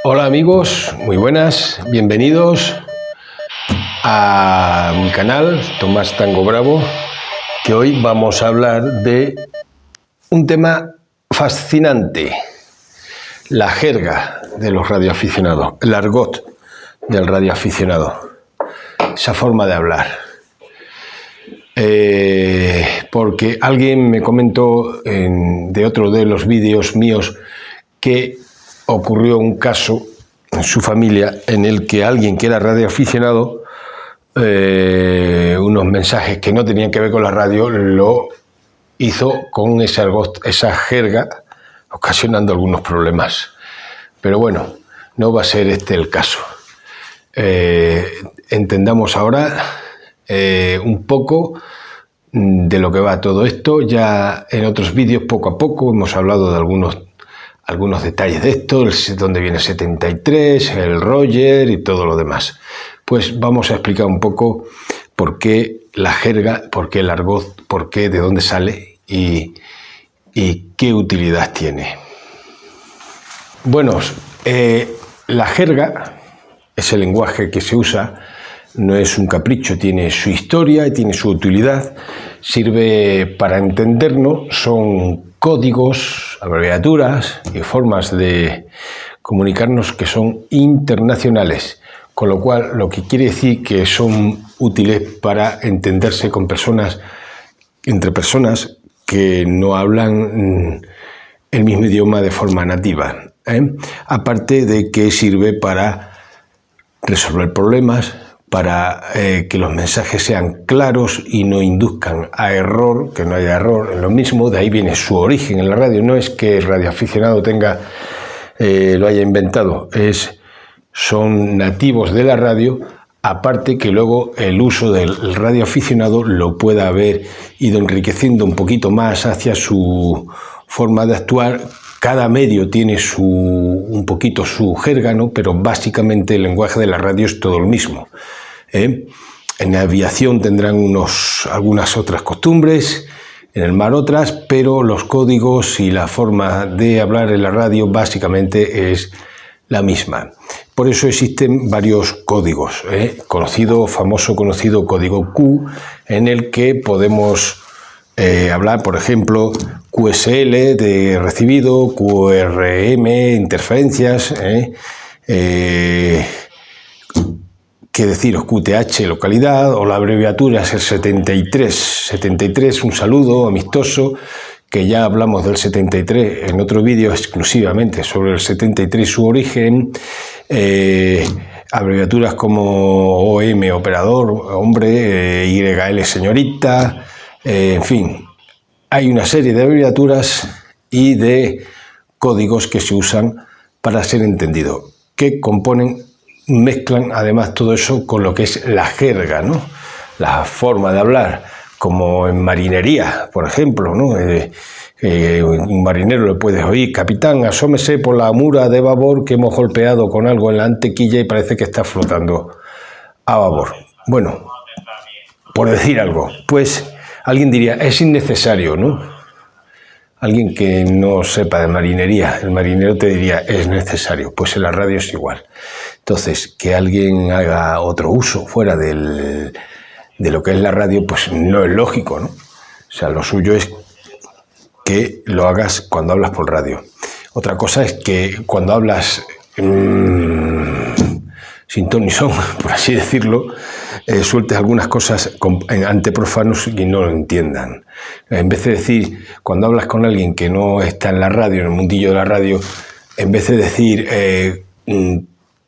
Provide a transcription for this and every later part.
Hola amigos, muy buenas, bienvenidos a mi canal Tomás Tango Bravo, que hoy vamos a hablar de un tema fascinante, la jerga de los radioaficionados, el argot del radioaficionado, esa forma de hablar. Porque alguien me comentó de otro de los vídeos míos que ocurrió un caso en su familia en el que alguien que era radioaficionado, unos mensajes que no tenían que ver con la radio, lo hizo con esa jerga, ocasionando algunos problemas. Pero bueno, no va a ser este el caso. Entendamos ahora un poco de lo que va todo esto. Ya en otros vídeos, poco a poco, hemos hablado de algunos detalles de esto, dónde viene el 73, el Roger y todo lo demás. Pues vamos a explicar un poco por qué la jerga, por qué el argot, por qué, de dónde sale y qué utilidad tiene. Bueno, la jerga, ese lenguaje que se usa, no es un capricho, tiene su historia y tiene su utilidad, sirve para entendernos, son códigos, abreviaturas y formas de comunicarnos que son internacionales, con lo cual lo que quiere decir que son útiles para entenderse con personas, entre personas que no hablan el mismo idioma de forma nativa, aparte de que sirve para resolver problemas, para que los mensajes sean claros y no induzcan a error, que no haya error en lo mismo. De ahí viene su origen en la radio. No es que el radioaficionado lo haya inventado, son nativos de la radio, aparte que luego el uso del radioaficionado lo pueda haber ido enriqueciendo un poquito más hacia su forma de actuar. Cada medio tiene un poquito su jerga, ¿no? Pero básicamente el lenguaje de la radio es todo lo mismo. En la aviación tendrán algunas otras costumbres, en el mar otras, pero los códigos y la forma de hablar en la radio básicamente es la misma. Por eso existen varios códigos, famoso conocido código Q, en el que podemos hablar, por ejemplo, QSL de recibido, QRM, interferencias, qué deciros, QTH, localidad, o la abreviatura es el 73. 73, un saludo amistoso, que ya hablamos del 73 en otro vídeo exclusivamente sobre el 73 y su origen. Abreviaturas como OM, operador, hombre, YL, señorita, en fin. Hay una serie de abreviaturas y de códigos que se usan para ser entendido, que mezclan además todo eso con lo que es la jerga, ¿no? La forma de hablar, como en marinería, por ejemplo, ¿no? Un marinero le puedes oír: capitán, asómese por la mura de babor que hemos golpeado con algo en la antequilla y parece que está flotando a babor. Bueno, por decir algo, pues alguien diría, es innecesario, ¿no? Alguien que no sepa de marinería, el marinero te diría, es necesario. Pues en la radio es igual. Entonces, que alguien haga otro uso fuera de lo que es la radio, pues no es lógico, ¿no? O sea, lo suyo es que lo hagas cuando hablas por radio. Otra cosa es que cuando hablas sin ton ni son, por así decirlo, sueltes algunas cosas ante profanos y no lo entiendan. En vez de decir, cuando hablas con alguien que no está en la radio, en el mundillo de la radio, en vez de decir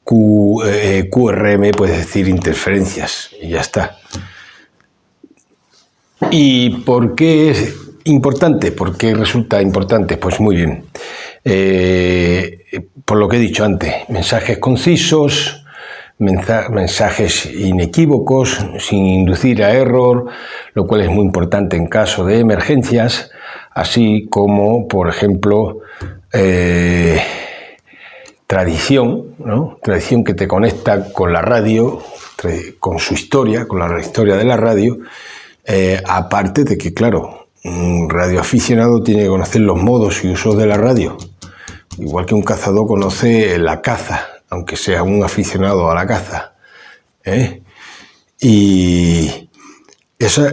QRM, puedes decir interferencias y ya está. ¿Y por qué es importante? ¿Por qué resulta importante? Pues muy bien. Por lo que he dicho antes, mensajes concisos, mensajes inequívocos, sin inducir a error, lo cual es muy importante en caso de emergencias, así como, por ejemplo, tradición, ¿no? Tradición que te conecta con la radio, con su historia, con la historia de la radio, aparte de que, claro, un radioaficionado tiene que conocer los modos y usos de la radio, igual que un cazador conoce la caza, aunque sea un aficionado a la caza, ¿eh? Y eso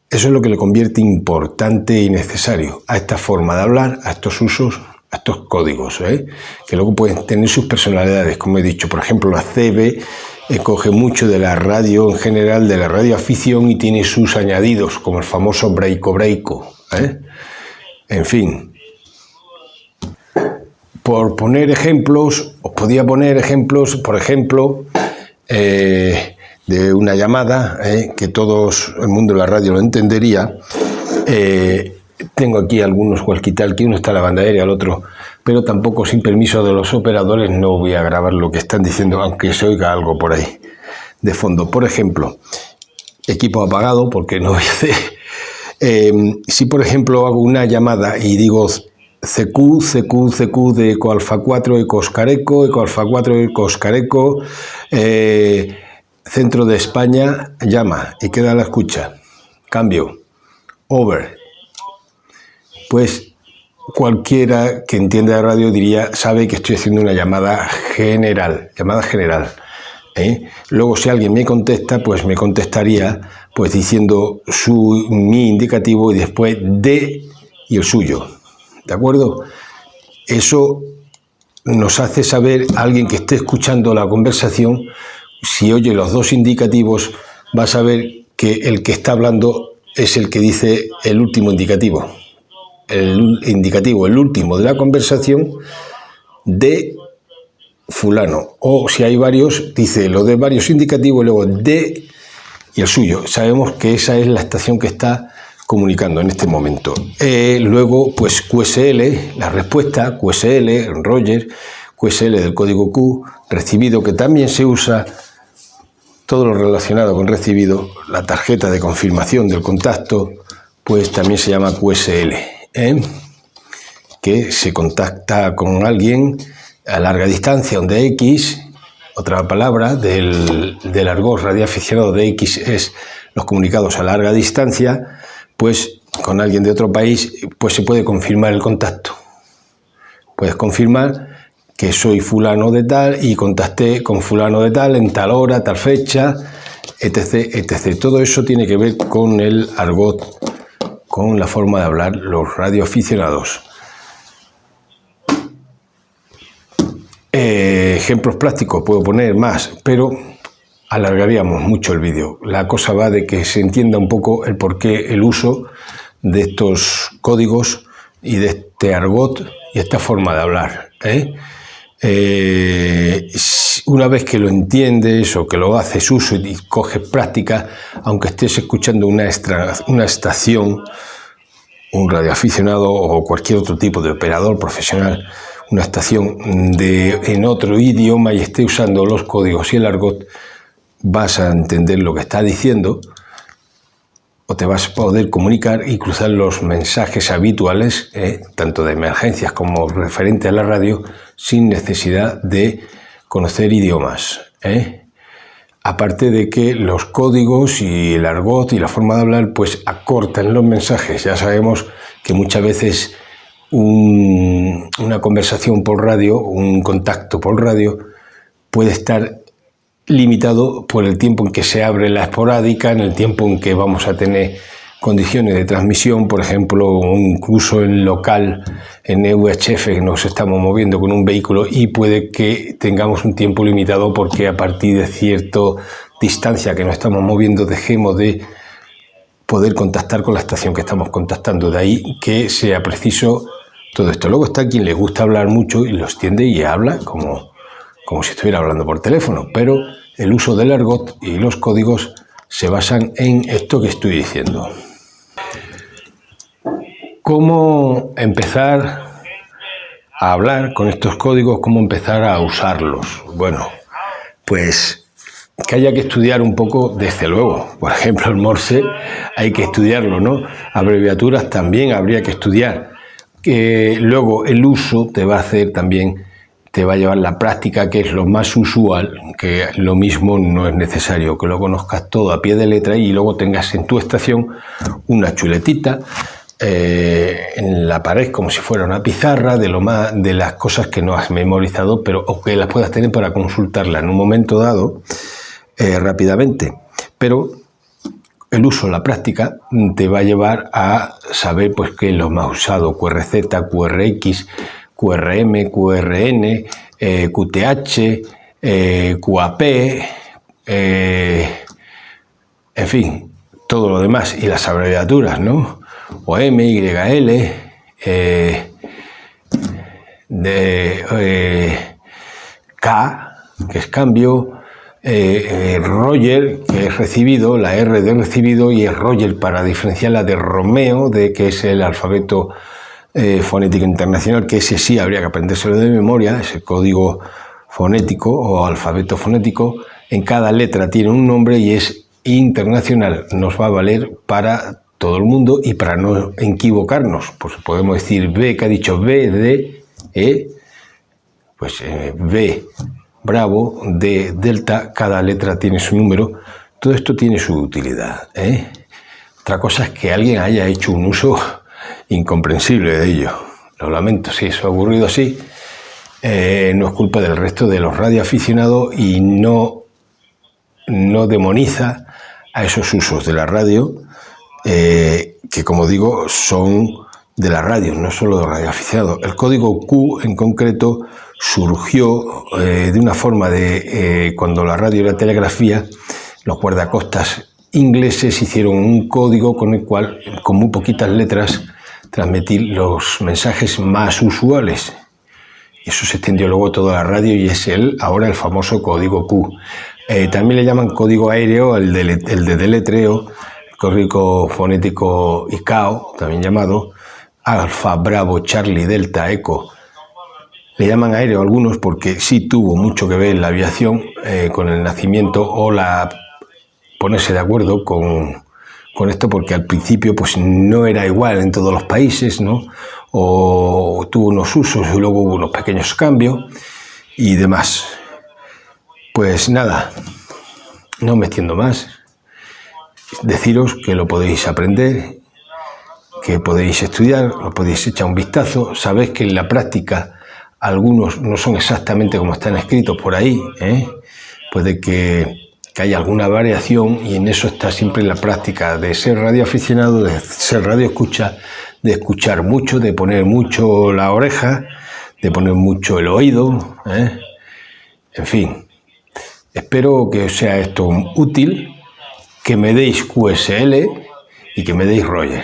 es lo que le convierte importante y necesario a esta forma de hablar, a estos usos, a estos códigos, ¿eh? Que luego pueden tener sus personalidades, como he dicho. Por ejemplo, la CB coge mucho de la radio en general, de la radioafición, y tiene sus añadidos, como el famoso breiko, ¿eh? En fin, por poner ejemplos, os podía poner ejemplos, por ejemplo, de una llamada, que todos el mundo de la radio lo entendería. Tengo aquí algunos walkie-talkie, uno está en la banda aérea, el otro, pero tampoco sin permiso de los operadores no voy a grabar lo que están diciendo, aunque se oiga algo por ahí de fondo. Por ejemplo, equipo apagado, porque no voy a hacer... si por ejemplo hago una llamada y digo CQ de Eco Alfa 4 Eco Oscar Eco, Eco Alfa 4 Eco Oscar Eco, centro de España, llama, y queda a la escucha, cambio, over, pues cualquiera que entienda de radio sabe que estoy haciendo una llamada general, Luego, si alguien me contesta, pues me contestaría pues diciendo mi indicativo y después de y el suyo, ¿de acuerdo? Eso nos hace saber, a alguien que esté escuchando la conversación, si oye los dos indicativos, va a saber que el que está hablando es el que dice el último indicativo. El último de la conversación de fulano. O si hay varios, dice lo de varios indicativos y luego de y el suyo. Sabemos que esa es la estación que está comunicando en este momento. Luego, pues QSL, la respuesta, QSL, Roger, QSL del código Q, recibido, que también se usa todo lo relacionado con recibido, la tarjeta de confirmación del contacto, pues también se llama QSL, que se contacta con alguien a larga distancia, donde X, otra palabra del argot radioaficionado de X es los comunicados a larga distancia, pues con alguien de otro país, pues se puede confirmar el contacto. Puedes confirmar que soy fulano de tal y contacté con fulano de tal en tal hora, tal fecha, etc, etc. Todo eso tiene que ver con el argot, con la forma de hablar los radioaficionados. Ejemplos prácticos puedo poner más, pero alargaríamos mucho el vídeo. La cosa va de que se entienda un poco el porqué, el uso de estos códigos y de este argot y esta forma de hablar, una vez que lo entiendes o que lo haces uso y coges práctica, aunque estés escuchando una estación, un radioaficionado o cualquier otro tipo de operador profesional, una estación en otro idioma y esté usando los códigos y el argot, vas a entender lo que está diciendo o te vas a poder comunicar y cruzar los mensajes habituales, tanto de emergencias como referente a la radio, sin necesidad de conocer idiomas. Aparte de que los códigos y el argot y la forma de hablar pues acortan los mensajes. Ya sabemos que muchas veces una conversación por radio, un contacto por radio, puede estar limitado por el tiempo en que se abre la esporádica, en el tiempo en que vamos a tener condiciones de transmisión, por ejemplo, incluso en local, en UHF, nos estamos moviendo con un vehículo y puede que tengamos un tiempo limitado porque a partir de cierta distancia que nos estamos moviendo dejemos de poder contactar con la estación que estamos contactando. De ahí que sea preciso todo esto. Luego está quien le gusta hablar mucho y lo extiende y habla como si estuviera hablando por teléfono, pero el uso del argot y los códigos se basan en esto que estoy diciendo. ¿Cómo empezar a hablar con estos códigos? ¿Cómo empezar a usarlos? Bueno, pues que haya que estudiar un poco, desde luego. Por ejemplo, el Morse hay que estudiarlo, ¿no? Abreviaturas también habría que estudiar. Luego el uso te va a hacer también, te va a llevar la práctica, que es lo más usual, que lo mismo no es necesario que lo conozcas todo a pie de letra y luego tengas en tu estación una chuletita en la pared como si fuera una pizarra de las cosas que no has memorizado, pero o que las puedas tener para consultarla en un momento dado rápidamente. Pero el uso, la práctica, te va a llevar a saber pues qué es lo más usado: QRZ, QRX, QRM, QRN, QTH, QAP, en fin, todo lo demás, y las abreviaturas, ¿no? OM, YL, K, que es cambio, Roger, que es recibido, la R de recibido, y es Roger para diferenciarla de Romeo, que es el alfabeto fonético internacional, que ese sí habría que aprendérselo de memoria, es el código fonético o alfabeto fonético. En cada letra tiene un nombre y es internacional, nos va a valer para todo el mundo y para no equivocarnos. Pues podemos decir B, que ha dicho B, D, E, pues B, Bravo, D, Delta, cada letra tiene su número. Todo esto tiene su utilidad, ¿eh? Otra cosa es que alguien haya hecho un uso incomprensible de ello. Lo lamento, si eso ha ocurrido así, no es culpa del resto de los radioaficionados y no demoniza a esos usos de la radio, que como digo son de la radio, no solo de radioaficionados. El código Q en concreto surgió de una forma de cuando la radio y la telegrafía, los guardacostas ingleses hicieron un código con el cual, con muy poquitas letras, transmitir los mensajes más usuales. Y eso se extendió luego a toda la radio y es ahora el famoso código Q. También le llaman código aéreo, el de deletreo, el código fonético ICAO, también llamado Alfa, Bravo, Charlie, Delta, Eco. Le llaman aéreo a algunos porque sí tuvo mucho que ver la aviación con el nacimiento o ponerse de acuerdo con esto, porque al principio pues no era igual en todos los países, ¿no? O tuvo unos usos y luego hubo unos pequeños cambios y demás. Pues nada, no me extiendo más. Deciros que lo podéis aprender, que podéis estudiar, lo podéis echar un vistazo. Sabéis que en la práctica algunos no son exactamente como están escritos por ahí, ¿eh? Puede que haya alguna variación, y en eso está siempre la práctica de ser radioaficionado, de ser radioescucha, de escuchar mucho, de poner mucho la oreja, de poner mucho el oído, ¿eh? En fin, espero que os sea esto útil, que me deis QSL y que me deis Roger.